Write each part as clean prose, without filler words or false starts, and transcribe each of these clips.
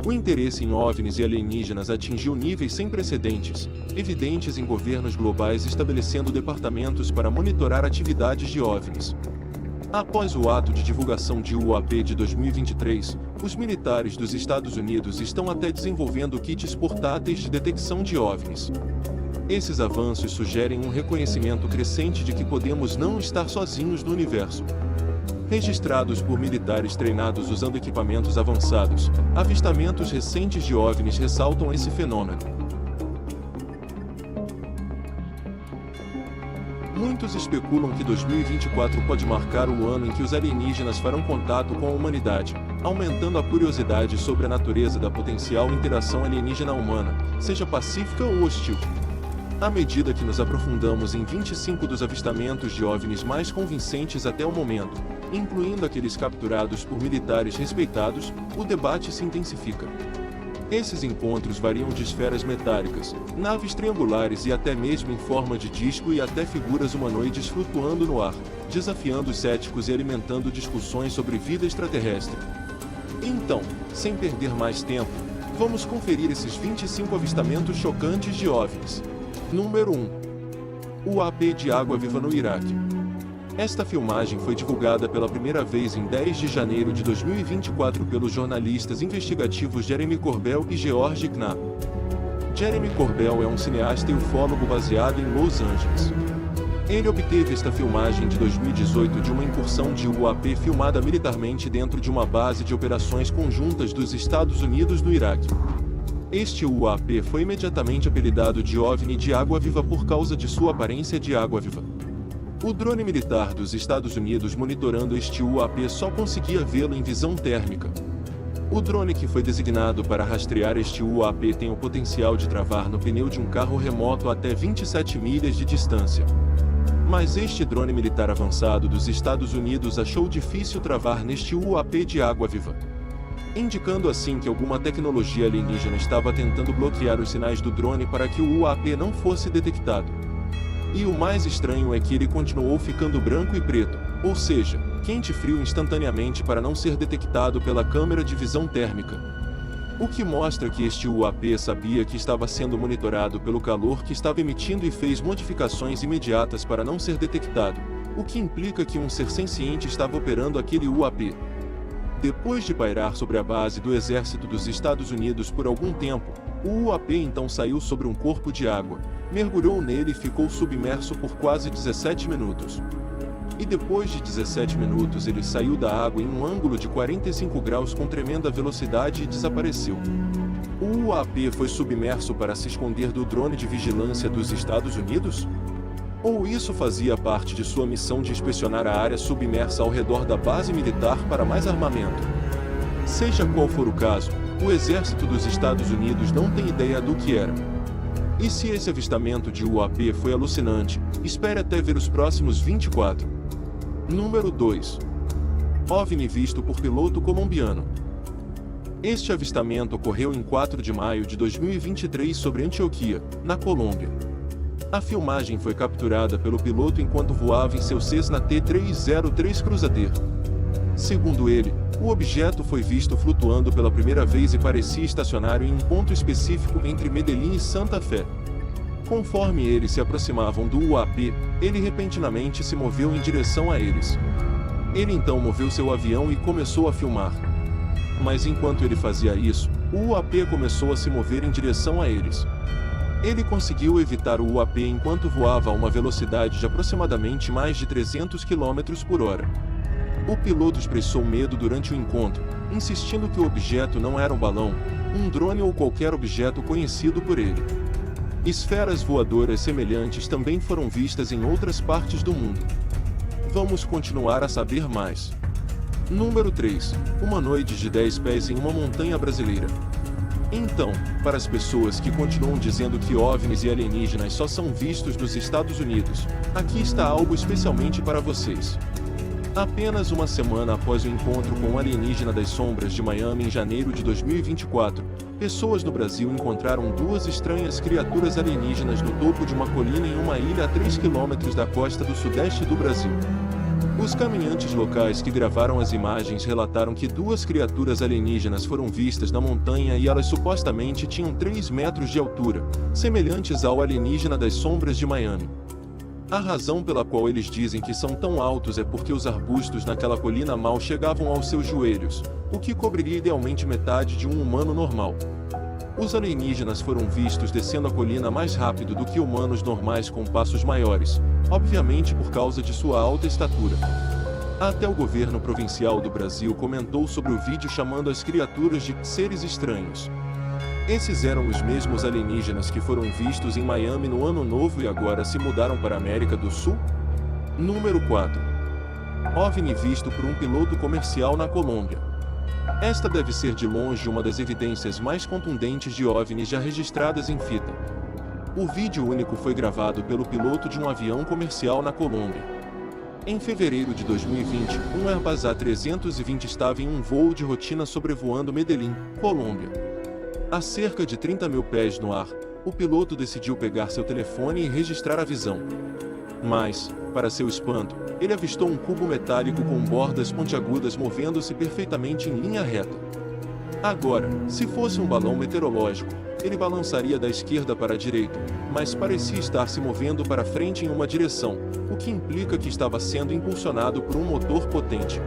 O interesse em OVNIs e alienígenas atingiu níveis sem precedentes, evidentes em governos globais estabelecendo departamentos para monitorar atividades de OVNIs. Após o ato de divulgação de UAP de 2023, os militares dos Estados Unidos estão até desenvolvendo kits portáteis de detecção de OVNIs. Esses avanços sugerem um reconhecimento crescente de que podemos não estar sozinhos no universo. Registrados por militares treinados usando equipamentos avançados, avistamentos recentes de OVNIs ressaltam esse fenômeno. Muitos especulam que 2024 pode marcar o ano em que os alienígenas farão contato com a humanidade, aumentando a curiosidade sobre a natureza da potencial interação alienígena-humana, seja pacífica ou hostil. À medida que nos aprofundamos em 25 dos avistamentos de OVNIs mais convincentes até o momento, incluindo aqueles capturados por militares respeitados, o debate se intensifica. Esses encontros variam de esferas metálicas, naves triangulares e até mesmo em forma de disco e até figuras humanoides flutuando no ar, desafiando os céticos e alimentando discussões sobre vida extraterrestre. Então, sem perder mais tempo, vamos conferir esses 25 avistamentos chocantes de OVNIs. Número 1. UAP de água-viva no Iraque. Esta filmagem foi divulgada pela primeira vez em 10 de janeiro de 2024 pelos jornalistas investigativos Jeremy Corbell e George Knapp. Jeremy Corbell é um cineasta e ufólogo baseado em Los Angeles. Ele obteve esta filmagem de 2018 de uma incursão de UAP filmada militarmente dentro de uma base de operações conjuntas dos Estados Unidos no Iraque. Este UAP foi imediatamente apelidado de OVNI de água-viva por causa de sua aparência de água-viva. O drone militar dos Estados Unidos monitorando este UAP só conseguia vê-lo em visão térmica. O drone que foi designado para rastrear este UAP tem o potencial de travar no pneu de um carro remoto até 27 milhas de distância. Mas este drone militar avançado dos Estados Unidos achou difícil travar neste UAP de água-viva, indicando assim que alguma tecnologia alienígena estava tentando bloquear os sinais do drone para que o UAP não fosse detectado. E o mais estranho é que ele continuou ficando branco e preto, ou seja, quente e frio instantaneamente para não ser detectado pela câmera de visão térmica. O que mostra que este UAP sabia que estava sendo monitorado pelo calor que estava emitindo e fez modificações imediatas para não ser detectado, o que implica que um ser senciente estava operando aquele UAP. Depois de pairar sobre a base do exército dos Estados Unidos por algum tempo, o UAP então saiu sobre um corpo de água, mergulhou nele e ficou submerso por quase 17 minutos. E depois de 17 minutos ele saiu da água em um ângulo de 45 graus com tremenda velocidade e desapareceu. O UAP foi submerso para se esconder do drone de vigilância dos Estados Unidos? Ou isso fazia parte de sua missão de inspecionar a área submersa ao redor da base militar para mais armamento? Seja qual for o caso, o exército dos Estados Unidos não tem ideia do que era. E se esse avistamento de UAP foi alucinante, espere até ver os próximos 24. Número 2. OVNI visto por piloto colombiano. Este avistamento ocorreu em 4 de maio de 2023 sobre Antioquia, na Colômbia. A filmagem foi capturada pelo piloto enquanto voava em seu Cessna T-303 Crusader. Segundo ele, o objeto foi visto flutuando pela primeira vez e parecia estacionário em um ponto específico entre Medellín e Santa Fé. Conforme eles se aproximavam do UAP, ele repentinamente se moveu em direção a eles. Ele então moveu seu avião e começou a filmar. Mas enquanto ele fazia isso, o UAP começou a se mover em direção a eles. Ele conseguiu evitar o UAP enquanto voava a uma velocidade de aproximadamente mais de 300 km por hora. O piloto expressou medo durante o encontro, insistindo que o objeto não era um balão, um drone ou qualquer objeto conhecido por ele. Esferas voadoras semelhantes também foram vistas em outras partes do mundo. Vamos continuar a saber mais. Número 3. Humanoides de 10 pés em uma montanha brasileira. Então, para as pessoas que continuam dizendo que OVNIs e alienígenas só são vistos nos Estados Unidos, aqui está algo especialmente para vocês. Apenas uma semana após o encontro com o alienígena das sombras de Miami em janeiro de 2024, pessoas no Brasil encontraram 2 estranhas criaturas alienígenas no topo de uma colina em uma ilha a 3 km da costa do sudeste do Brasil. Os caminhantes locais que gravaram as imagens relataram que duas criaturas alienígenas foram vistas na montanha e elas supostamente tinham 3 metros de altura, semelhantes ao alienígena das sombras de Miami. A razão pela qual eles dizem que são tão altos é porque os arbustos naquela colina mal chegavam aos seus joelhos, o que cobriria idealmente metade de um humano normal. Os alienígenas foram vistos descendo a colina mais rápido do que humanos normais com passos maiores, obviamente por causa de sua alta estatura. Até o governo provincial do Brasil comentou sobre o vídeo chamando as criaturas de seres estranhos. Esses eram os mesmos alienígenas que foram vistos em Miami no Ano Novo e agora se mudaram para a América do Sul? Número 4. OVNI visto por um piloto comercial na Colômbia. Esta deve ser de longe uma das evidências mais contundentes de OVNIs já registradas em fita. O vídeo único foi gravado pelo piloto de um avião comercial na Colômbia. Em fevereiro de 2020, um Airbus A320 estava em um voo de rotina sobrevoando Medellín, Colômbia. A cerca de 30 mil pés no ar, o piloto decidiu pegar seu telefone e registrar a visão. Mas, para seu espanto, ele avistou um cubo metálico com bordas pontiagudas movendo-se perfeitamente em linha reta. Agora, se fosse um balão meteorológico, ele balançaria da esquerda para a direita, mas parecia estar se movendo para frente em uma direção, o que implica que estava sendo impulsionado por um motor potente.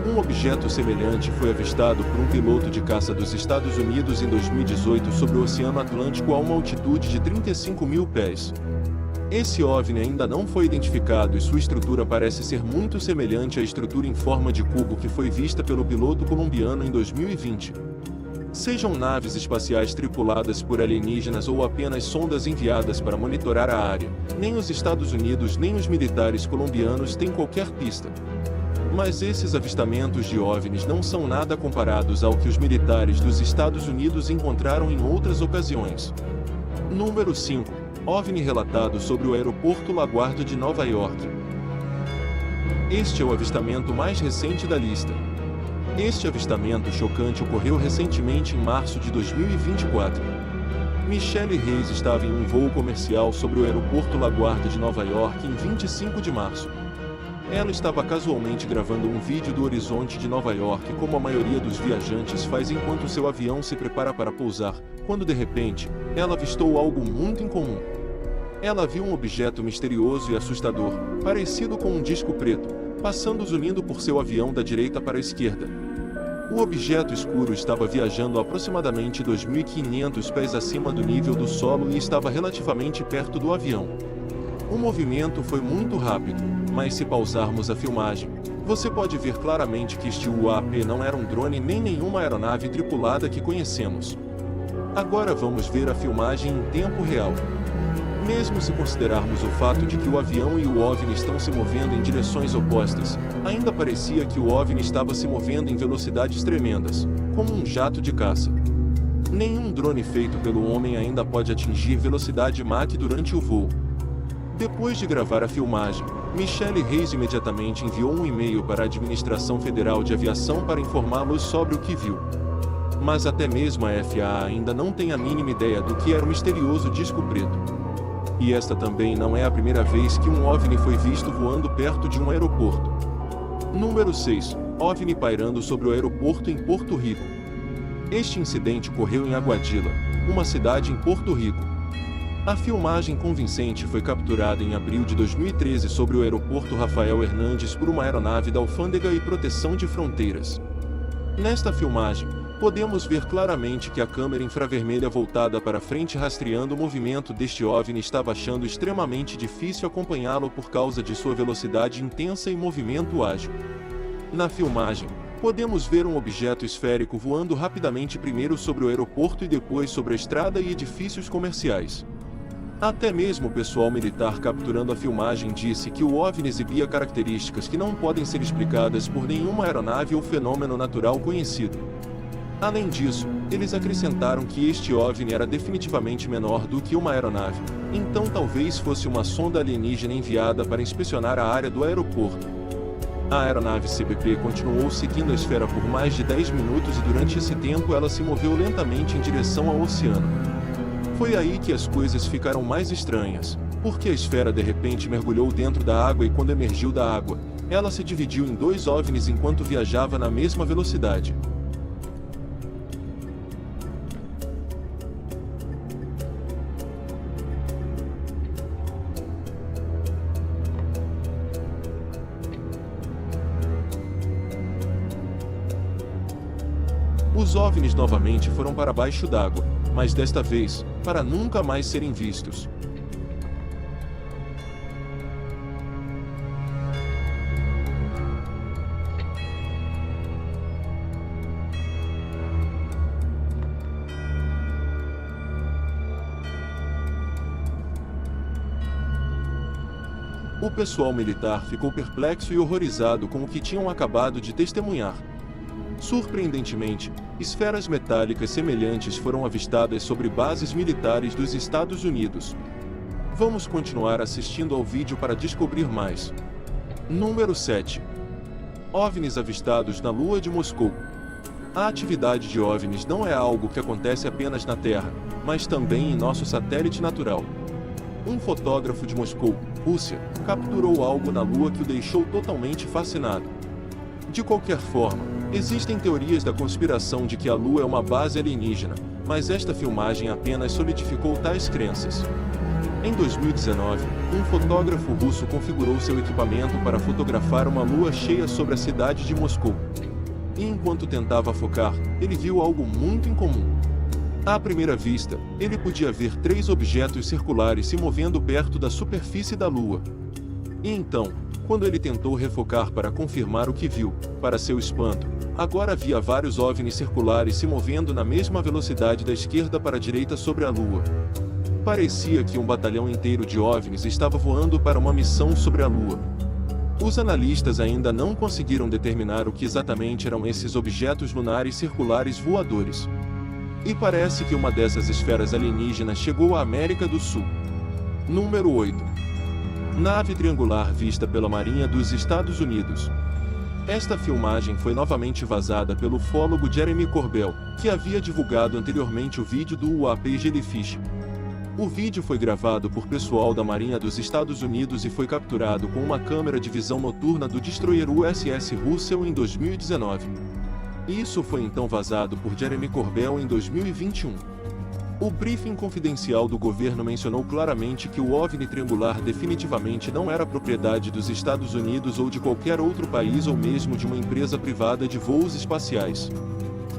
Um objeto semelhante foi avistado por um piloto de caça dos Estados Unidos em 2018 sobre o Oceano Atlântico a uma altitude de 35 mil pés. Esse OVNI ainda não foi identificado e sua estrutura parece ser muito semelhante à estrutura em forma de cubo que foi vista pelo piloto colombiano em 2020. Sejam naves espaciais tripuladas por alienígenas ou apenas sondas enviadas para monitorar a área, nem os Estados Unidos nem os militares colombianos têm qualquer pista. Mas esses avistamentos de OVNIs não são nada comparados ao que os militares dos Estados Unidos encontraram em outras ocasiões. Número 5. OVNI relatado sobre o aeroporto LaGuardia de Nova York. Este é o avistamento mais recente da lista. Este avistamento chocante ocorreu recentemente em março de 2024. Michelle Reis estava em um voo comercial sobre o aeroporto LaGuardia de Nova York em 25 de março. Ela estava casualmente gravando um vídeo do horizonte de Nova York como a maioria dos viajantes faz enquanto seu avião se prepara para pousar, quando de repente, ela avistou algo muito incomum. Ela viu um objeto misterioso e assustador, parecido com um disco preto, passando zunindo por seu avião da direita para a esquerda. O objeto escuro estava viajando a aproximadamente 2.500 pés acima do nível do solo e estava relativamente perto do avião. O movimento foi muito rápido, mas se pausarmos a filmagem, você pode ver claramente que este UAP não era um drone nem nenhuma aeronave tripulada que conhecemos. Agora vamos ver a filmagem em tempo real. Mesmo se considerarmos o fato de que o avião e o OVNI estão se movendo em direções opostas, ainda parecia que o OVNI estava se movendo em velocidades tremendas, como um jato de caça. Nenhum drone feito pelo homem ainda pode atingir velocidade Mach durante o voo. Depois de gravar a filmagem, Michelle Reis imediatamente enviou um e-mail para a Administração Federal de Aviação para informá-los sobre o que viu. Mas até mesmo a FAA ainda não tem a mínima ideia do que era o misterioso disco preto. E esta também não é a primeira vez que um OVNI foi visto voando perto de um aeroporto. Número 6. OVNI pairando sobre o aeroporto em Porto Rico. Este incidente ocorreu em Aguadilla, uma cidade em Porto Rico. A filmagem convincente foi capturada em abril de 2013 sobre o aeroporto Rafael Hernandes por uma aeronave da Alfândega e Proteção de Fronteiras. Nesta filmagem, podemos ver claramente que a câmera infravermelha voltada para frente rastreando o movimento deste OVNI estava achando extremamente difícil acompanhá-lo por causa de sua velocidade intensa e movimento ágil. Na filmagem, podemos ver um objeto esférico voando rapidamente primeiro sobre o aeroporto e depois sobre a estrada e edifícios comerciais. Até mesmo o pessoal militar capturando a filmagem disse que o OVNI exibia características que não podem ser explicadas por nenhuma aeronave ou fenômeno natural conhecido. Além disso, eles acrescentaram que este OVNI era definitivamente menor do que uma aeronave, então talvez fosse uma sonda alienígena enviada para inspecionar a área do aeroporto. A aeronave CBP continuou seguindo a esfera por mais de 10 minutos e durante esse tempo ela se moveu lentamente em direção ao oceano. Foi aí que as coisas ficaram mais estranhas, porque a esfera de repente mergulhou dentro da água e quando emergiu da água, ela se dividiu em dois OVNIs enquanto viajava na mesma velocidade. Os OVNIs novamente foram para baixo d'água, mas desta vez, para nunca mais serem vistos. O pessoal militar ficou perplexo e horrorizado com o que tinham acabado de testemunhar. Surpreendentemente, esferas metálicas semelhantes foram avistadas sobre bases militares dos Estados Unidos. Vamos continuar assistindo ao vídeo para descobrir mais. Número 7. OVNIs avistados na Lua de Moscou. A atividade de OVNIs não é algo que acontece apenas na Terra, mas também em nosso satélite natural. Um fotógrafo de Moscou, Rússia, capturou algo na Lua que o deixou totalmente fascinado. De qualquer forma, existem teorias da conspiração de que a Lua é uma base alienígena, mas esta filmagem apenas solidificou tais crenças. Em 2019, um fotógrafo russo configurou seu equipamento para fotografar uma lua cheia sobre a cidade de Moscou. E enquanto tentava focar, ele viu algo muito incomum. À primeira vista, ele podia ver 3 objetos circulares se movendo perto da superfície da Lua. E então, quando ele tentou refocar para confirmar o que viu, para seu espanto, agora havia vários OVNIs circulares se movendo na mesma velocidade da esquerda para a direita sobre a Lua. Parecia que um batalhão inteiro de OVNIs estava voando para uma missão sobre a Lua. Os analistas ainda não conseguiram determinar o que exatamente eram esses objetos lunares circulares voadores. E parece que uma dessas esferas alienígenas chegou à América do Sul. Número 8. Nave triangular vista pela Marinha dos Estados Unidos. Esta filmagem foi novamente vazada pelo ufólogo Jeremy Corbell, que havia divulgado anteriormente o vídeo do UAP Jellyfish. O vídeo foi gravado por pessoal da Marinha dos Estados Unidos e foi capturado com uma câmera de visão noturna do destroyer USS Russell em 2019. Isso foi então vazado por Jeremy Corbell em 2021. O briefing confidencial do governo mencionou claramente que o OVNI triangular definitivamente não era propriedade dos Estados Unidos ou de qualquer outro país ou mesmo de uma empresa privada de voos espaciais.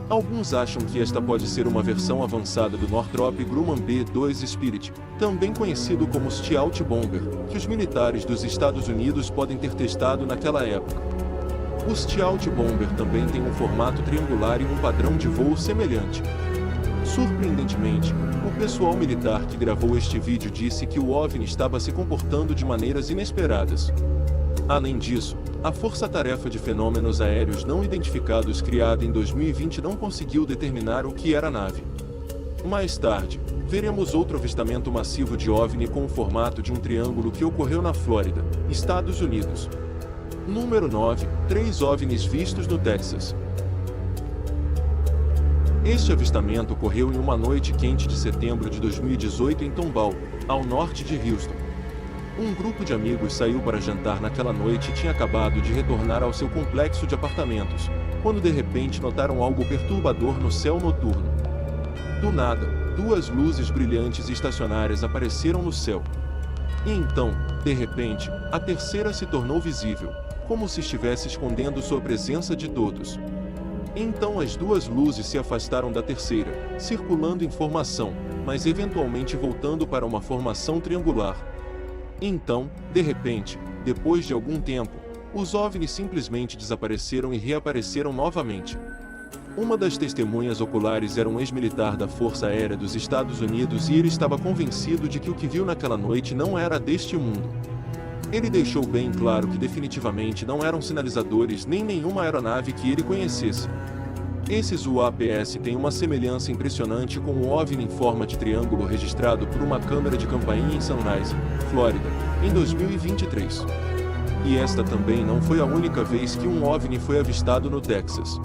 Alguns acham que esta pode ser uma versão avançada do Northrop Grumman B-2 Spirit, também conhecido como Stealth Bomber, que os militares dos Estados Unidos podem ter testado naquela época. O Stealth Bomber também tem um formato triangular e um padrão de voo semelhante. Surpreendentemente, o pessoal militar que gravou este vídeo disse que o OVNI estava se comportando de maneiras inesperadas. Além disso, a Força-Tarefa de Fenômenos Aéreos Não Identificados criada em 2020 não conseguiu determinar o que era a nave. Mais tarde, veremos outro avistamento massivo de OVNI com o formato de um triângulo que ocorreu na Flórida, Estados Unidos. Número 9. 3 OVNIs vistos no Texas. Este avistamento ocorreu em uma noite quente de setembro de 2018 em Tomball, ao norte de Houston. Um grupo de amigos saiu para jantar naquela noite e tinha acabado de retornar ao seu complexo de apartamentos, quando de repente notaram algo perturbador no céu noturno. Do nada, 2 luzes brilhantes estacionárias apareceram no céu. E então, de repente, a terceira se tornou visível, como se estivesse escondendo sua presença de todos. Então as 2 luzes se afastaram da terceira, circulando em formação, mas eventualmente voltando para uma formação triangular. Então, de repente, depois de algum tempo, os OVNIs simplesmente desapareceram e reapareceram novamente. Uma das testemunhas oculares era um ex-militar da Força Aérea dos Estados Unidos e ele estava convencido de que o que viu naquela noite não era deste mundo. Ele deixou bem claro que definitivamente não eram sinalizadores nem nenhuma aeronave que ele conhecesse. Esses UAPs têm uma semelhança impressionante com o OVNI em forma de triângulo registrado por uma câmera de campainha em Sunrise, Flórida, em 2023. E esta também não foi a única vez que um OVNI foi avistado no Texas.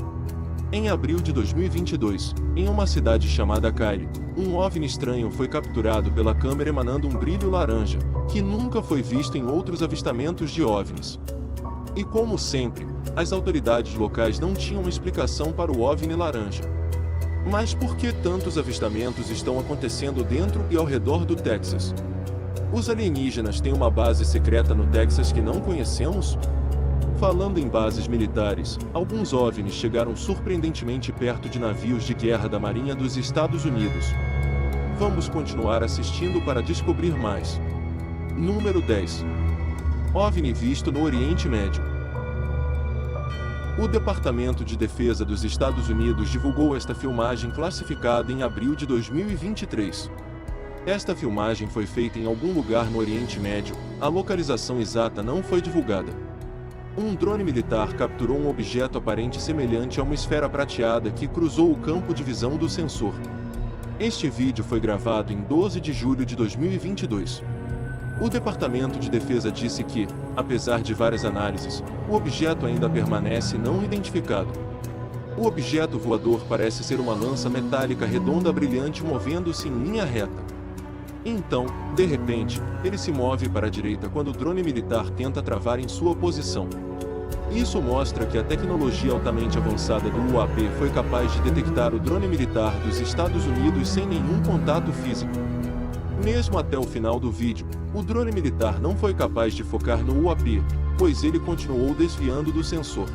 Em abril de 2022, em uma cidade chamada Kylie, um OVNI estranho foi capturado pela câmera emanando um brilho laranja, que nunca foi visto em outros avistamentos de OVNIs. E como sempre, as autoridades locais não tinham explicação para o OVNI laranja. Mas por que tantos avistamentos estão acontecendo dentro e ao redor do Texas? Os alienígenas têm uma base secreta no Texas que não conhecemos? Falando em bases militares, alguns OVNIs chegaram surpreendentemente perto de navios de guerra da Marinha dos Estados Unidos. Vamos continuar assistindo para descobrir mais. Número 10. OVNI visto no Oriente Médio. O Departamento de Defesa dos Estados Unidos divulgou esta filmagem classificada em abril de 2023. Esta filmagem foi feita em algum lugar no Oriente Médio, a localização exata não foi divulgada. Um drone militar capturou um objeto aparente semelhante a uma esfera prateada que cruzou o campo de visão do sensor. Este vídeo foi gravado em 12 de julho de 2022. O Departamento de Defesa disse que, apesar de várias análises, o objeto ainda permanece não identificado. O objeto voador parece ser uma lança metálica redonda brilhante movendo-se em linha reta. Então, de repente, ele se move para a direita quando o drone militar tenta travar em sua posição. Isso mostra que a tecnologia altamente avançada do UAP foi capaz de detectar o drone militar dos Estados Unidos sem nenhum contato físico. Mesmo até o final do vídeo, o drone militar não foi capaz de focar no UAP, pois ele continuou desviando do sensor.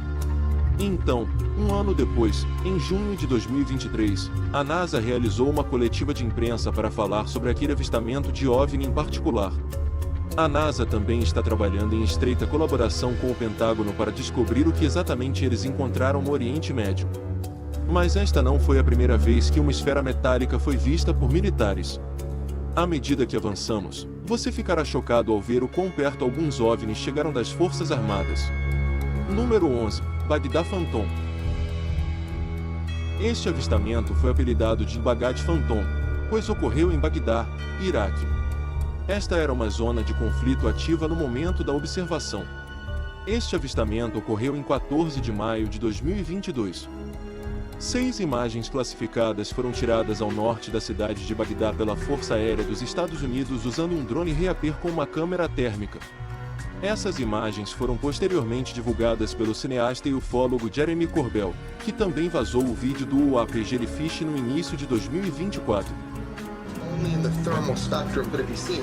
Então, um ano depois, em junho de 2023, a NASA realizou uma coletiva de imprensa para falar sobre aquele avistamento de OVNI em particular. A NASA também está trabalhando em estreita colaboração com o Pentágono para descobrir o que exatamente eles encontraram no Oriente Médio. Mas esta não foi a primeira vez que uma esfera metálica foi vista por militares. À medida que avançamos, você ficará chocado ao ver o quão perto alguns OVNIs chegaram das Forças Armadas. Número 11. Bagdá Phantom. Este avistamento foi apelidado de Bagdá Phantom, pois ocorreu em Bagdá, Iraque. Esta era uma zona de conflito ativa no momento da observação. Este avistamento ocorreu em 14 de maio de 2022. 6 imagens classificadas foram tiradas ao norte da cidade de Bagdá pela Força Aérea dos Estados Unidos usando um drone Reaper com uma câmera térmica. Essas imagens foram posteriormente divulgadas pelo cineasta e ufólogo Jeremy Corbell, que também vazou o vídeo do UAP Jellyfish no início de 2024. Only in the thermal spectrum could it be seen.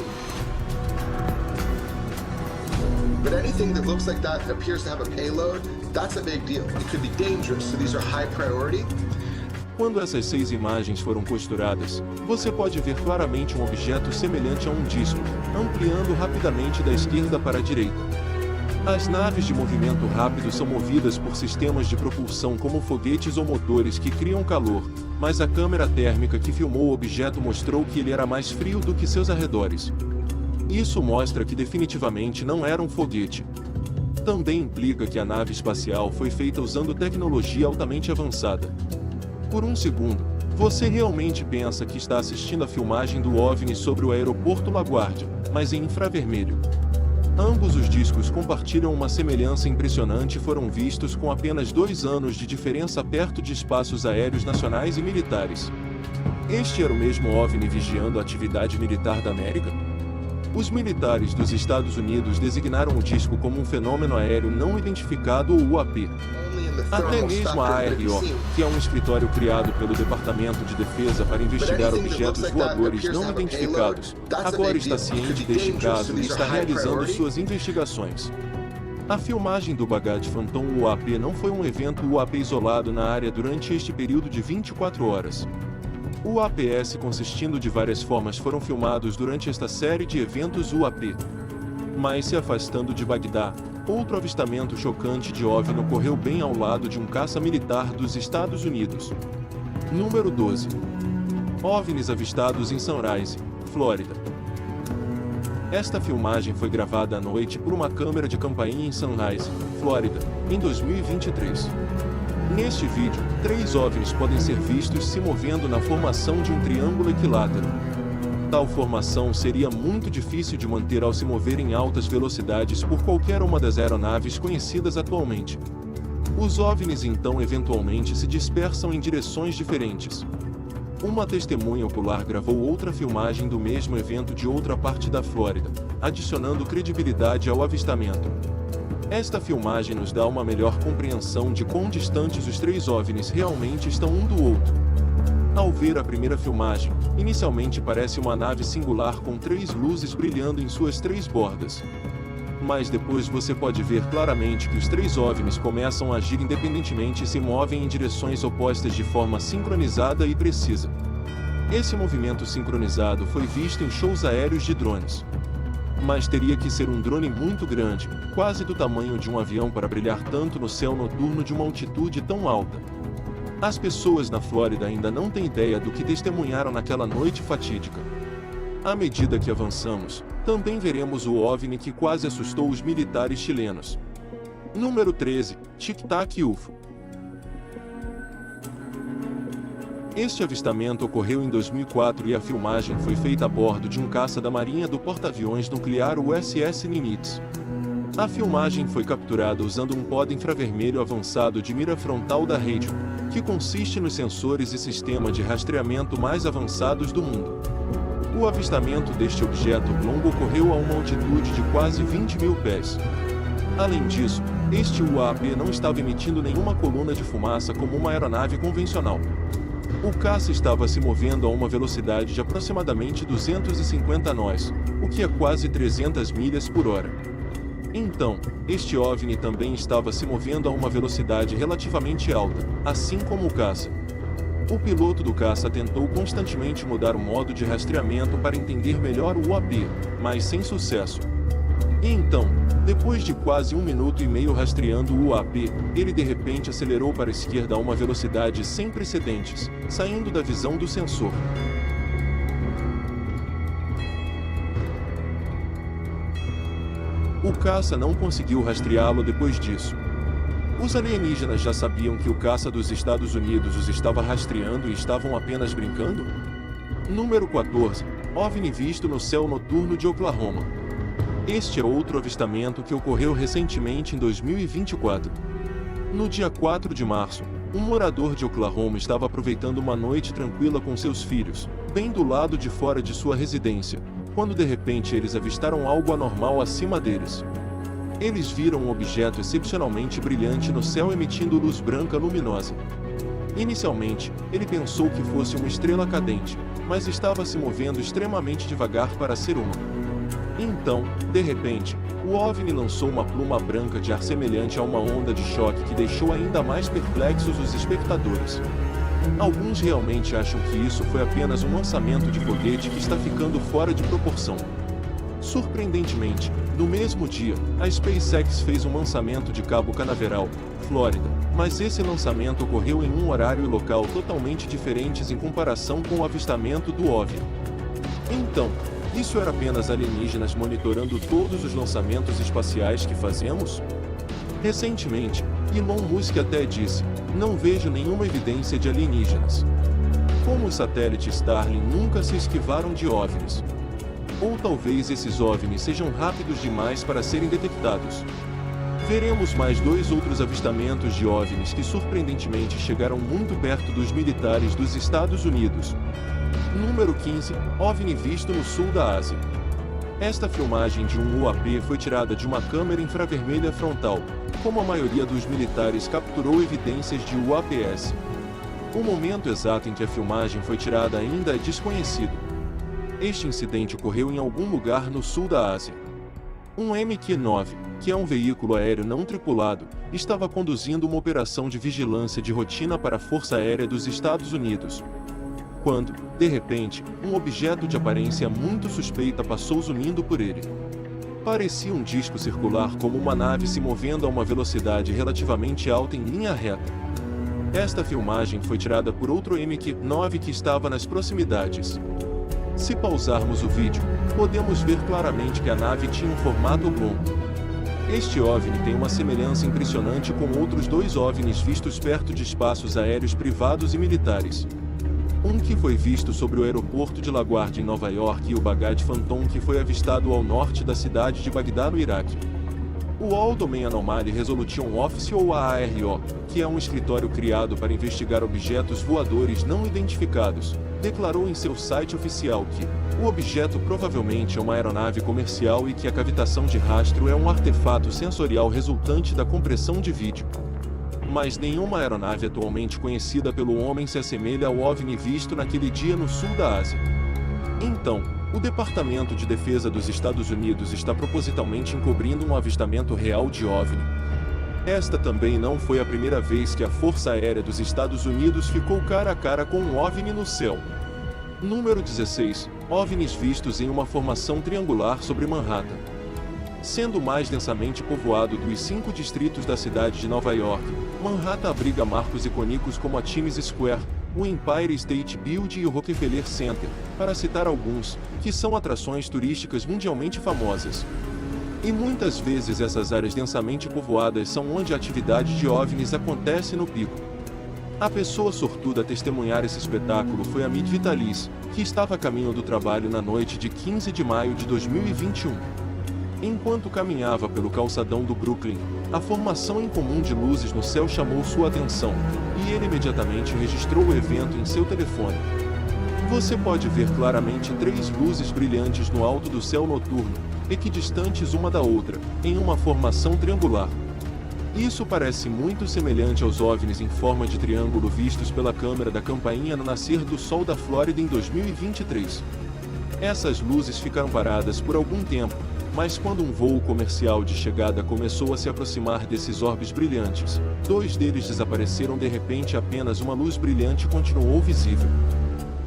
But anything that looks like that appears to have a payload, that's a big deal. It could be dangerous, so these are high priority. Quando essas 6 imagens foram costuradas, você pode ver claramente um objeto semelhante a um disco, ampliando rapidamente da esquerda para a direita. As naves de movimento rápido são movidas por sistemas de propulsão como foguetes ou motores que criam calor, mas a câmera térmica que filmou o objeto mostrou que ele era mais frio do que seus arredores. Isso mostra que definitivamente não era um foguete. Também implica que a nave espacial foi feita usando tecnologia altamente avançada. Por um segundo, você realmente pensa que está assistindo a filmagem do OVNI sobre o aeroporto LaGuardia, mas em infravermelho. Ambos os discos compartilham uma semelhança impressionante e foram vistos com apenas 2 anos de diferença perto de espaços aéreos nacionais e militares. Este era o mesmo OVNI vigiando a atividade militar da América? Os militares dos Estados Unidos designaram o disco como um fenômeno aéreo não identificado ou UAP. Até mesmo a ARO, que é um escritório criado pelo Departamento de Defesa para investigar objetos voadores não identificados, agora está ciente deste caso e está realizando suas investigações. A filmagem do Bagdá Phantom UAP não foi um evento UAP isolado na área durante este período de 24 horas. O APS consistindo de várias formas foram filmados durante esta série de eventos UAP. Mas se afastando de Bagdá, outro avistamento chocante de OVNI ocorreu bem ao lado de um caça militar dos Estados Unidos. Número 12. OVNIs avistados em Sunrise, Flórida. Esta filmagem foi gravada à noite por uma câmera de campainha em Sunrise, Flórida, em 2023. Neste vídeo, 3 OVNIs podem ser vistos se movendo na formação de um triângulo equilátero. Tal formação seria muito difícil de manter ao se mover em altas velocidades por qualquer uma das aeronaves conhecidas atualmente. Os OVNIs então eventualmente se dispersam em direções diferentes. Uma testemunha ocular gravou outra filmagem do mesmo evento de outra parte da Flórida, adicionando credibilidade ao avistamento. Esta filmagem nos dá uma melhor compreensão de quão distantes os três OVNIs realmente estão um do outro. Ao ver a primeira filmagem, inicialmente parece uma nave singular com três luzes brilhando em suas três bordas. Mas depois você pode ver claramente que os três OVNIs começam a agir independentemente e se movem em direções opostas de forma sincronizada e precisa. Esse movimento sincronizado foi visto em shows aéreos de drones. Mas teria que ser um drone muito grande, quase do tamanho de um avião para brilhar tanto no céu noturno de uma altitude tão alta. As pessoas na Flórida ainda não têm ideia do que testemunharam naquela noite fatídica. À medida que avançamos, também veremos o OVNI que quase assustou os militares chilenos. Número 13, Tic Tac UFO. Este avistamento ocorreu em 2004 e a filmagem foi feita a bordo de um caça da Marinha do porta-aviões nuclear USS Nimitz. A filmagem foi capturada usando um pod infravermelho avançado de mira frontal da Radion, que consiste nos sensores e sistema de rastreamento mais avançados do mundo. O avistamento deste objeto oblongo ocorreu a uma altitude de quase 20 mil pés. Além disso, este UAP não estava emitindo nenhuma coluna de fumaça como uma aeronave convencional. O caça estava se movendo a uma velocidade de aproximadamente 250 nós, o que é quase 300 milhas por hora. Então, este OVNI também estava se movendo a uma velocidade relativamente alta, assim como o caça. O piloto do caça tentou constantemente mudar o modo de rastreamento para entender melhor o UAP, mas sem sucesso. E então, depois de quase 1 minuto e meio rastreando o UAP, ele de repente acelerou para a esquerda a uma velocidade sem precedentes, saindo da visão do sensor. O caça não conseguiu rastreá-lo depois disso. Os alienígenas já sabiam que o caça dos Estados Unidos os estava rastreando e estavam apenas brincando? Número 14. OVNI visto no céu noturno de Oklahoma. Este é outro avistamento que ocorreu recentemente em 2024. No dia 4 de março, um morador de Oklahoma estava aproveitando uma noite tranquila com seus filhos, bem do lado de fora de sua residência, quando de repente eles avistaram algo anormal acima deles. Eles viram um objeto excepcionalmente brilhante no céu emitindo luz branca luminosa. Inicialmente, ele pensou que fosse uma estrela cadente, mas estava se movendo extremamente devagar para ser uma. Então, de repente, o OVNI lançou uma pluma branca de ar semelhante a uma onda de choque que deixou ainda mais perplexos os espectadores. Alguns realmente acham que isso foi apenas um lançamento de foguete que está ficando fora de proporção. Surpreendentemente, no mesmo dia, a SpaceX fez um lançamento de Cabo Canaveral, Flórida, mas esse lançamento ocorreu em um horário e local totalmente diferentes em comparação com o avistamento do OVNI. Então, isso era apenas alienígenas monitorando todos os lançamentos espaciais que fazemos? Recentemente, Elon Musk até disse: "Não vejo nenhuma evidência de alienígenas." Como os satélites Starlink nunca se esquivaram de OVNIs. Ou talvez esses OVNIs sejam rápidos demais para serem detectados. Veremos mais 2 outros avistamentos de OVNIs que surpreendentemente chegaram muito perto dos militares dos Estados Unidos. Número 15, OVNI visto no sul da Ásia. Esta filmagem de um UAP foi tirada de uma câmera infravermelha frontal, como a maioria dos militares capturou evidências de UAPs. O momento exato em que a filmagem foi tirada ainda é desconhecido. Este incidente ocorreu em algum lugar no sul da Ásia. Um MQ-9, que é um veículo aéreo não tripulado, estava conduzindo uma operação de vigilância de rotina para a Força Aérea dos Estados Unidos. Quando, de repente, um objeto de aparência muito suspeita passou zunindo por ele. Parecia um disco circular como uma nave se movendo a uma velocidade relativamente alta em linha reta. Esta filmagem foi tirada por outro MQ-9 que estava nas proximidades. Se pausarmos o vídeo, podemos ver claramente que a nave tinha um formato oblongo. Este OVNI tem uma semelhança impressionante com outros 2 OVNIs vistos perto de espaços aéreos privados e militares. Um que foi visto sobre o aeroporto de LaGuardia em Nova York e o Baghdad Phantom que foi avistado ao norte da cidade de Bagdá no Iraque. O All Domain Anomaly Resolution Office ou AARO, que é um escritório criado para investigar objetos voadores não identificados, declarou em seu site oficial que o objeto provavelmente é uma aeronave comercial e que a cavitação de rastro é um artefato sensorial resultante da compressão de vídeo. Mas nenhuma aeronave atualmente conhecida pelo homem se assemelha ao OVNI visto naquele dia no sul da Ásia. Então, o Departamento de Defesa dos Estados Unidos está propositalmente encobrindo um avistamento real de OVNI. Esta também não foi a primeira vez que a Força Aérea dos Estados Unidos ficou cara a cara com um OVNI no céu. Número 16. OVNIs vistos em uma formação triangular sobre Manhattan. Sendo o mais densamente povoado dos 5 distritos da cidade de Nova York, Manhattan abriga marcos icônicos como a Times Square, o Empire State Building e o Rockefeller Center, para citar alguns, que são atrações turísticas mundialmente famosas. E muitas vezes essas áreas densamente povoadas são onde a atividade de OVNIs acontece no pico. A pessoa sortuda a testemunhar esse espetáculo foi a Mid Vitalis, que estava a caminho do trabalho na noite de 15 de maio de 2021. Enquanto caminhava pelo calçadão do Brooklyn, a formação incomum de luzes no céu chamou sua atenção, e ele imediatamente registrou o evento em seu telefone. Você pode ver claramente 3 luzes brilhantes no alto do céu noturno, equidistantes uma da outra, em uma formação triangular. Isso parece muito semelhante aos OVNIs em forma de triângulo vistos pela câmera da campainha no nascer do sol da Flórida em 2023. Essas luzes ficaram paradas por algum tempo, mas quando um voo comercial de chegada começou a se aproximar desses orbes brilhantes, 2 deles desapareceram de repente e apenas uma luz brilhante continuou visível.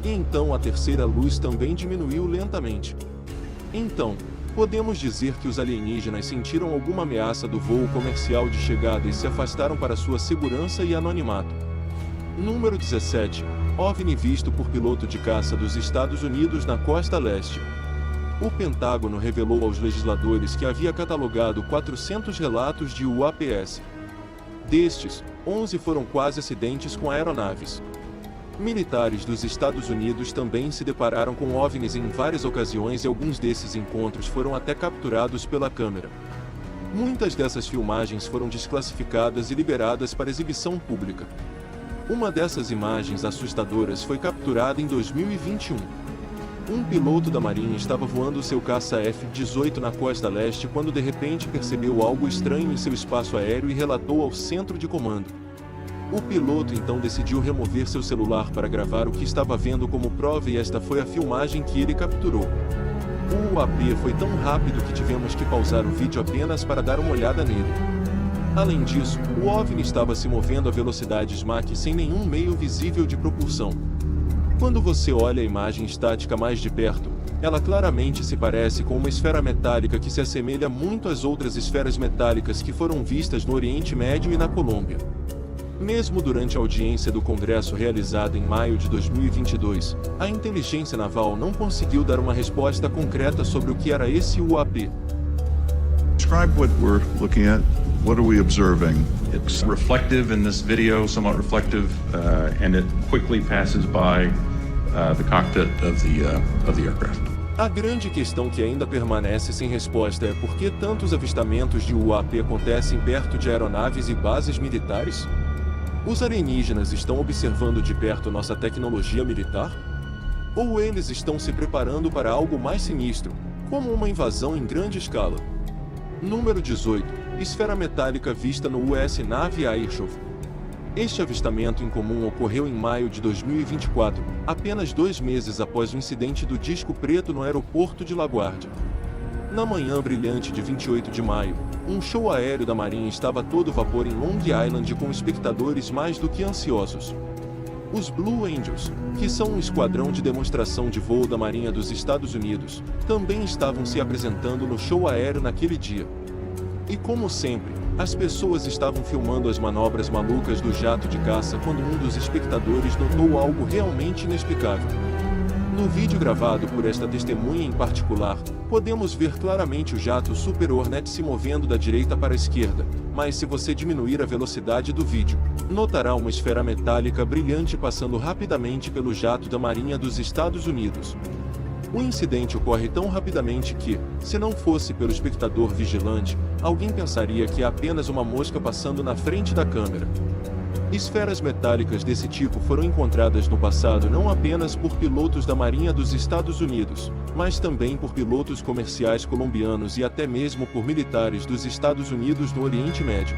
E então a terceira luz também diminuiu lentamente. Então, podemos dizer que os alienígenas sentiram alguma ameaça do voo comercial de chegada e se afastaram para sua segurança e anonimato. Número 17. OVNI visto por piloto de caça dos Estados Unidos na costa leste. O Pentágono revelou aos legisladores que havia catalogado 400 relatos de UAPs. Destes, 11 foram quase acidentes com aeronaves. Militares dos Estados Unidos também se depararam com OVNIs em várias ocasiões e alguns desses encontros foram até capturados pela câmera. Muitas dessas filmagens foram desclassificadas e liberadas para exibição pública. Uma dessas imagens assustadoras foi capturada em 2021. Um piloto da Marinha estava voando seu caça F-18 na costa leste quando de repente percebeu algo estranho em seu espaço aéreo e relatou ao centro de comando. O piloto então decidiu remover seu celular para gravar o que estava vendo como prova e esta foi a filmagem que ele capturou. O UAP foi tão rápido que tivemos que pausar o vídeo apenas para dar uma olhada nele. Além disso, o OVNI estava se movendo a velocidades Mach sem nenhum meio visível de propulsão. Quando você olha a imagem estática mais de perto, ela claramente se parece com uma esfera metálica que se assemelha muito às outras esferas metálicas que foram vistas no Oriente Médio e na Colômbia. Mesmo durante a audiência do Congresso realizada em maio de 2022, a inteligência naval não conseguiu dar uma resposta concreta sobre o que era esse UAP. Describe what we're looking at. What are we observing? It's reflective in this video, somewhat reflective, and it quickly passes by the cockpit of the aircraft. A grande questão que ainda permanece sem resposta é por que tantos avistamentos de UAP acontecem perto de aeronaves e bases militares? Os alienígenas estão observando de perto nossa tecnologia militar? Ou eles estão se preparando para algo mais sinistro, como uma invasão em grande escala? Número 18. Esfera metálica vista no US Navy Airshov. Este avistamento incomum ocorreu em maio de 2024, apenas 2 meses após o incidente do disco preto no aeroporto de LaGuardia. Na manhã brilhante de 28 de maio, um show aéreo da Marinha estava a todo vapor em Long Island com espectadores mais do que ansiosos. Os Blue Angels, que são um esquadrão de demonstração de voo da Marinha dos Estados Unidos, também estavam se apresentando no show aéreo naquele dia. E como sempre, as pessoas estavam filmando as manobras malucas do jato de caça quando um dos espectadores notou algo realmente inexplicável. No vídeo gravado por esta testemunha em particular, podemos ver claramente o jato Super Hornet se movendo da direita para a esquerda, mas se você diminuir a velocidade do vídeo, notará uma esfera metálica brilhante passando rapidamente pelo jato da Marinha dos Estados Unidos. O incidente ocorre tão rapidamente que, se não fosse pelo espectador vigilante, alguém pensaria que é apenas uma mosca passando na frente da câmera. Esferas metálicas desse tipo foram encontradas no passado não apenas por pilotos da Marinha dos Estados Unidos, mas também por pilotos comerciais colombianos e até mesmo por militares dos Estados Unidos no Oriente Médio.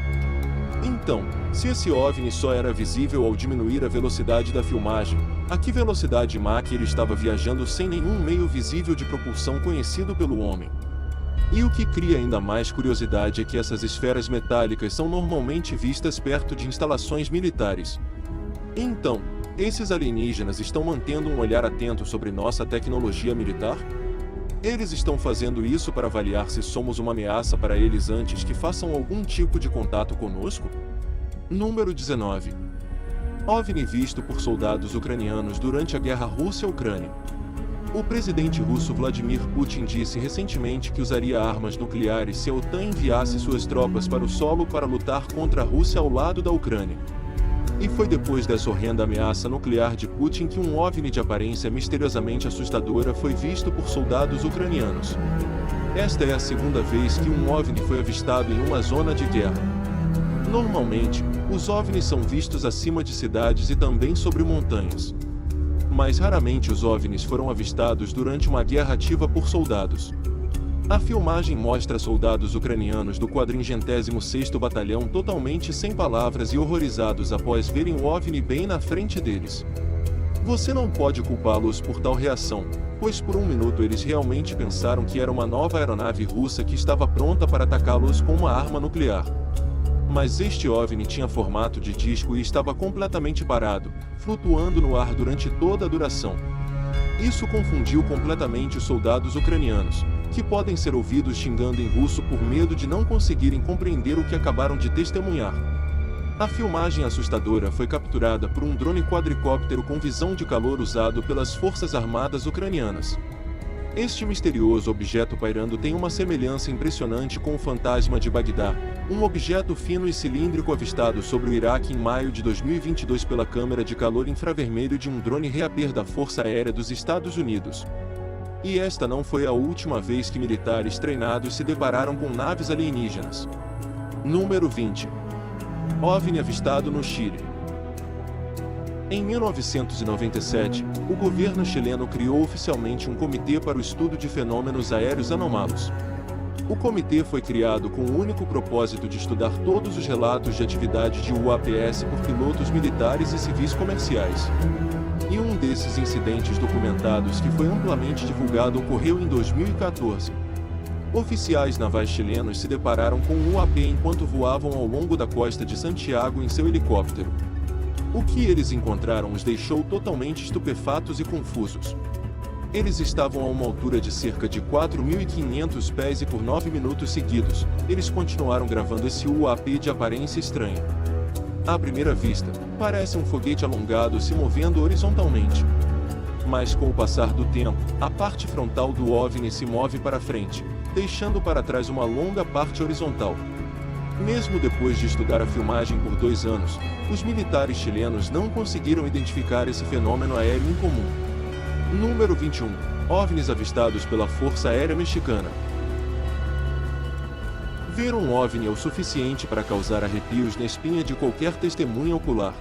Então, se esse OVNI só era visível ao diminuir a velocidade da filmagem, a que velocidade Mach ele estava viajando sem nenhum meio visível de propulsão conhecido pelo homem? E o que cria ainda mais curiosidade é que essas esferas metálicas são normalmente vistas perto de instalações militares. Então, esses alienígenas estão mantendo um olhar atento sobre nossa tecnologia militar? Eles estão fazendo isso para avaliar se somos uma ameaça para eles antes que façam algum tipo de contato conosco? Número 19. OVNI visto por soldados ucranianos durante a guerra Rússia-Ucrânia. O presidente russo Vladimir Putin disse recentemente que usaria armas nucleares se a OTAN enviasse suas tropas para o solo para lutar contra a Rússia ao lado da Ucrânia. E foi depois dessa horrenda ameaça nuclear de Putin que um OVNI de aparência misteriosamente assustadora foi visto por soldados ucranianos. Esta é a segunda vez que um OVNI foi avistado em uma zona de guerra. Normalmente, os OVNIs são vistos acima de cidades e também sobre montanhas. Mas raramente os OVNIs foram avistados durante uma guerra ativa por soldados. A filmagem mostra soldados ucranianos do 46º Batalhão totalmente sem palavras e horrorizados após verem o OVNI bem na frente deles. Você não pode culpá-los por tal reação, pois por um minuto eles realmente pensaram que era uma nova aeronave russa que estava pronta para atacá-los com uma arma nuclear. Mas este OVNI tinha formato de disco e estava completamente parado, flutuando no ar durante toda a duração. Isso confundiu completamente os soldados ucranianos, que podem ser ouvidos xingando em russo por medo de não conseguirem compreender o que acabaram de testemunhar. A filmagem assustadora foi capturada por um drone quadricóptero com visão de calor usado pelas Forças Armadas ucranianas. Este misterioso objeto pairando tem uma semelhança impressionante com o Fantasma de Bagdá, um objeto fino e cilíndrico avistado sobre o Iraque em maio de 2022 pela câmera de calor infravermelho de um drone Reaper da Força Aérea dos Estados Unidos. E esta não foi a última vez que militares treinados se depararam com naves alienígenas. Número 20. OVNI avistado no Chile. Em 1997, o governo chileno criou oficialmente um comitê para o estudo de fenômenos aéreos anômalos. O comitê foi criado com o único propósito de estudar todos os relatos de atividade de UAPs por pilotos militares e civis comerciais. E um desses incidentes documentados que foi amplamente divulgado ocorreu em 2014. Oficiais navais chilenos se depararam com um UAP enquanto voavam ao longo da costa de Santiago em seu helicóptero. O que eles encontraram os deixou totalmente estupefatos e confusos. Eles estavam a uma altura de cerca de 4.500 pés e por 9 minutos seguidos, eles continuaram gravando esse UAP de aparência estranha. À primeira vista, parece um foguete alongado se movendo horizontalmente. Mas com o passar do tempo, a parte frontal do OVNI se move para frente, deixando para trás uma longa parte horizontal. Mesmo depois de estudar a filmagem por 2 anos, os militares chilenos não conseguiram identificar esse fenômeno aéreo incomum. Número 21. OVNIs avistados pela Força Aérea Mexicana. Ver um OVNI é o suficiente para causar arrepios na espinha de qualquer testemunha ocular.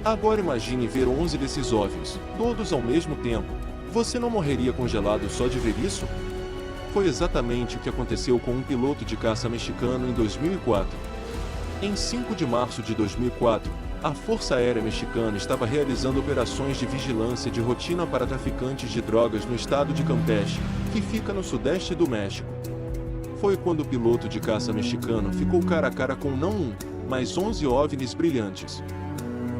Agora imagine ver 11 desses OVNIs, todos ao mesmo tempo. Você não morreria congelado só de ver isso? Foi exatamente o que aconteceu com um piloto de caça mexicano em 2004. Em 5 de março de 2004, a Força Aérea Mexicana estava realizando operações de vigilância de rotina para traficantes de drogas no estado de Campeche, que fica no sudeste do México. Foi quando o piloto de caça mexicano ficou cara a cara com não um, mas 11 OVNIs brilhantes.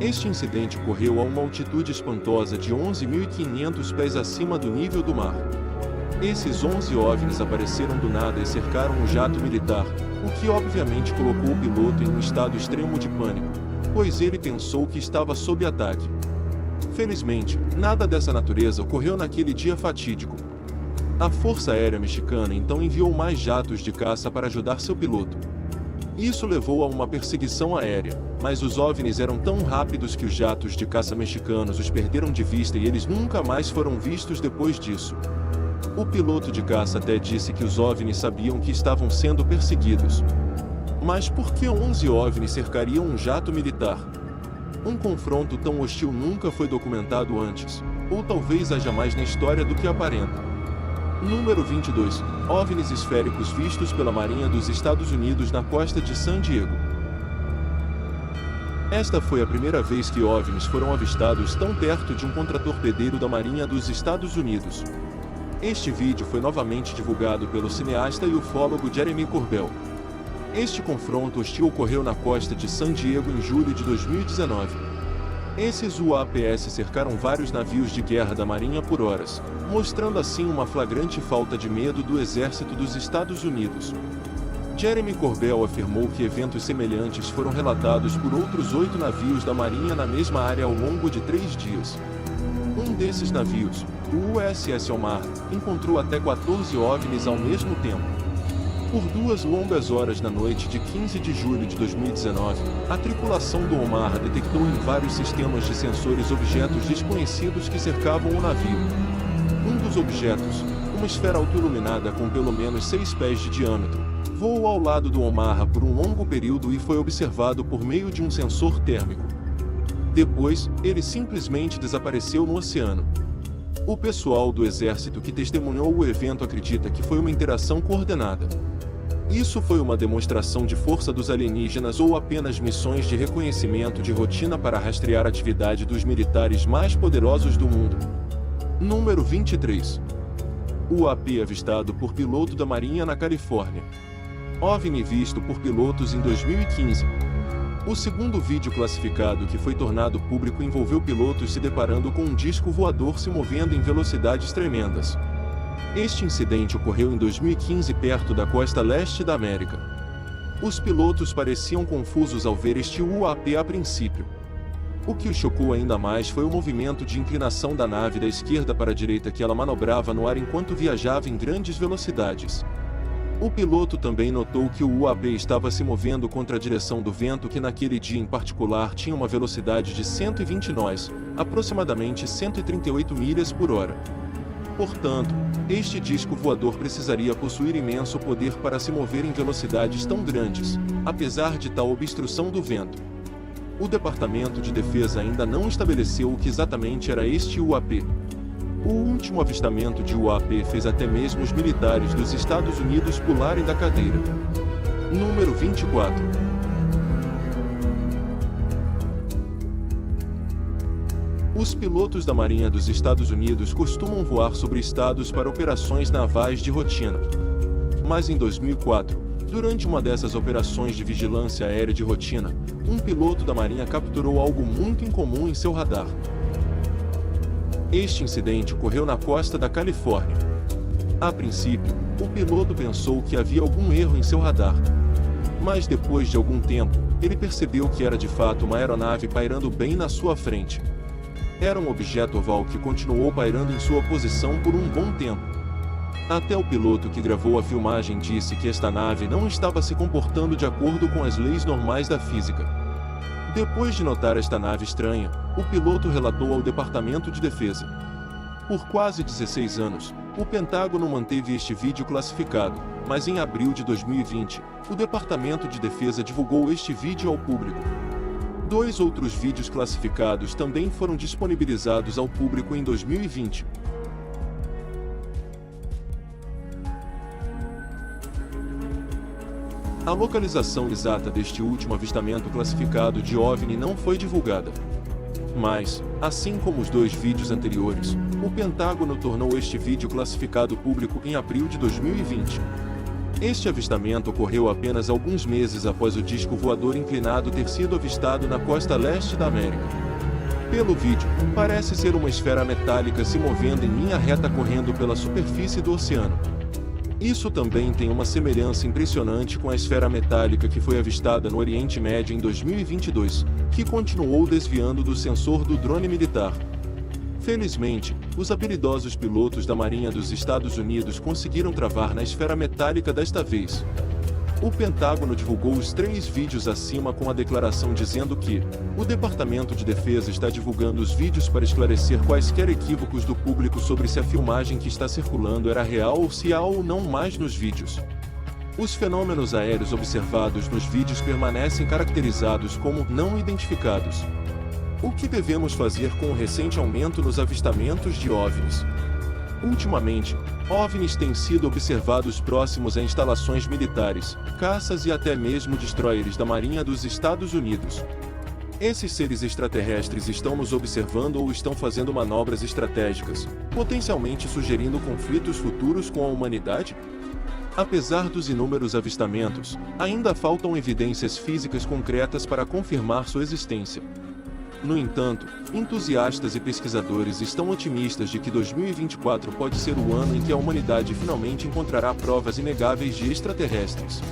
Este incidente ocorreu a uma altitude espantosa de 11.500 pés acima do nível do mar. Esses 11 OVNIs apareceram do nada e cercaram um jato militar, o que obviamente colocou o piloto em um estado extremo de pânico, pois ele pensou que estava sob ataque. Felizmente, nada dessa natureza ocorreu naquele dia fatídico. A Força Aérea Mexicana então enviou mais jatos de caça para ajudar seu piloto. Isso levou a uma perseguição aérea, mas os OVNIs eram tão rápidos que os jatos de caça mexicanos os perderam de vista e eles nunca mais foram vistos depois disso. O piloto de caça até disse que os OVNIs sabiam que estavam sendo perseguidos. Mas por que 11 OVNIs cercariam um jato militar? Um confronto tão hostil nunca foi documentado antes, ou talvez haja mais na história do que aparenta. Número 22. OVNIs esféricos vistos pela Marinha dos Estados Unidos na costa de San Diego. Esta foi a primeira vez que OVNIs foram avistados tão perto de um contratorpedeiro da Marinha dos Estados Unidos. Este vídeo foi novamente divulgado pelo cineasta e ufólogo Jeremy Corbell. Este confronto hostil ocorreu na costa de San Diego em julho de 2019. Esses UAPs cercaram vários navios de guerra da Marinha por horas, mostrando assim uma flagrante falta de medo do Exército dos Estados Unidos. Jeremy Corbell afirmou que eventos semelhantes foram relatados por outros 8 navios da Marinha na mesma área ao longo de 3 dias. Um desses navios, o USS Omaha, encontrou até 14 OVNIs ao mesmo tempo. Por 2 longas horas na noite de 15 de julho de 2019, a tripulação do Omaha detectou em vários sistemas de sensores objetos desconhecidos que cercavam o navio. Um dos objetos, uma esfera autoiluminada com pelo menos 6 pés de diâmetro, voou ao lado do Omaha por um longo período e foi observado por meio de um sensor térmico. Depois, ele simplesmente desapareceu no oceano. O pessoal do exército que testemunhou o evento acredita que foi uma interação coordenada. Isso foi uma demonstração de força dos alienígenas ou apenas missões de reconhecimento de rotina para rastrear a atividade dos militares mais poderosos do mundo. Número 23. UAP avistado por piloto da Marinha na Califórnia. OVNI visto por pilotos em 2015. O segundo vídeo classificado que foi tornado público envolveu pilotos se deparando com um disco voador se movendo em velocidades tremendas. Este incidente ocorreu em 2015 perto da costa leste da América. Os pilotos pareciam confusos ao ver este UAP a princípio. O que os chocou ainda mais foi o movimento de inclinação da nave da esquerda para a direita que ela manobrava no ar enquanto viajava em grandes velocidades. O piloto também notou que o UAP estava se movendo contra a direção do vento que naquele dia em particular tinha uma velocidade de 120 nós, aproximadamente 138 milhas por hora. Portanto, este disco voador precisaria possuir imenso poder para se mover em velocidades tão grandes, apesar de tal obstrução do vento. O Departamento de Defesa ainda não estabeleceu o que exatamente era este UAP. O último avistamento de UAP fez até mesmo os militares dos Estados Unidos pularem da cadeira. Número 24. Os pilotos da Marinha dos Estados Unidos costumam voar sobre estados para operações navais de rotina. Mas em 2004, durante uma dessas operações de vigilância aérea de rotina, um piloto da Marinha capturou algo muito incomum em seu radar. Este incidente ocorreu na costa da Califórnia. A princípio, o piloto pensou que havia algum erro em seu radar. Mas depois de algum tempo, ele percebeu que era de fato uma aeronave pairando bem na sua frente. Era um objeto oval que continuou pairando em sua posição por um bom tempo. Até o piloto que gravou a filmagem disse que esta nave não estava se comportando de acordo com as leis normais da física. Depois de notar esta nave estranha, o piloto relatou ao Departamento de Defesa. Por quase 16 anos, o Pentágono manteve este vídeo classificado, mas em abril de 2020, o Departamento de Defesa divulgou este vídeo ao público. 2 outros vídeos classificados também foram disponibilizados ao público em 2020. A localização exata deste último avistamento classificado de OVNI não foi divulgada. Mas, assim como os 2 vídeos anteriores, o Pentágono tornou este vídeo classificado público em abril de 2020. Este avistamento ocorreu apenas alguns meses após o disco voador inclinado ter sido avistado na costa leste da América. Pelo vídeo, parece ser uma esfera metálica se movendo em linha reta correndo pela superfície do oceano. Isso também tem uma semelhança impressionante com a esfera metálica que foi avistada no Oriente Médio em 2022, que continuou desviando do sensor do drone militar. Felizmente, os habilidosos pilotos da Marinha dos Estados Unidos conseguiram travar na esfera metálica desta vez. O Pentágono divulgou os 3 vídeos acima com a declaração dizendo que o Departamento de Defesa está divulgando os vídeos para esclarecer quaisquer equívocos do público sobre se a filmagem que está circulando era real ou se há ou não mais nos vídeos. Os fenômenos aéreos observados nos vídeos permanecem caracterizados como não identificados. O que devemos fazer com o recente aumento nos avistamentos de OVNIs? Ultimamente, OVNIs têm sido observados próximos a instalações militares, caças e até mesmo destroyers da Marinha dos Estados Unidos. Esses seres extraterrestres estão nos observando ou estão fazendo manobras estratégicas, potencialmente sugerindo conflitos futuros com a humanidade? Apesar dos inúmeros avistamentos, ainda faltam evidências físicas concretas para confirmar sua existência. No entanto, entusiastas e pesquisadores estão otimistas de que 2024 pode ser o ano em que a humanidade finalmente encontrará provas inegáveis de extraterrestres.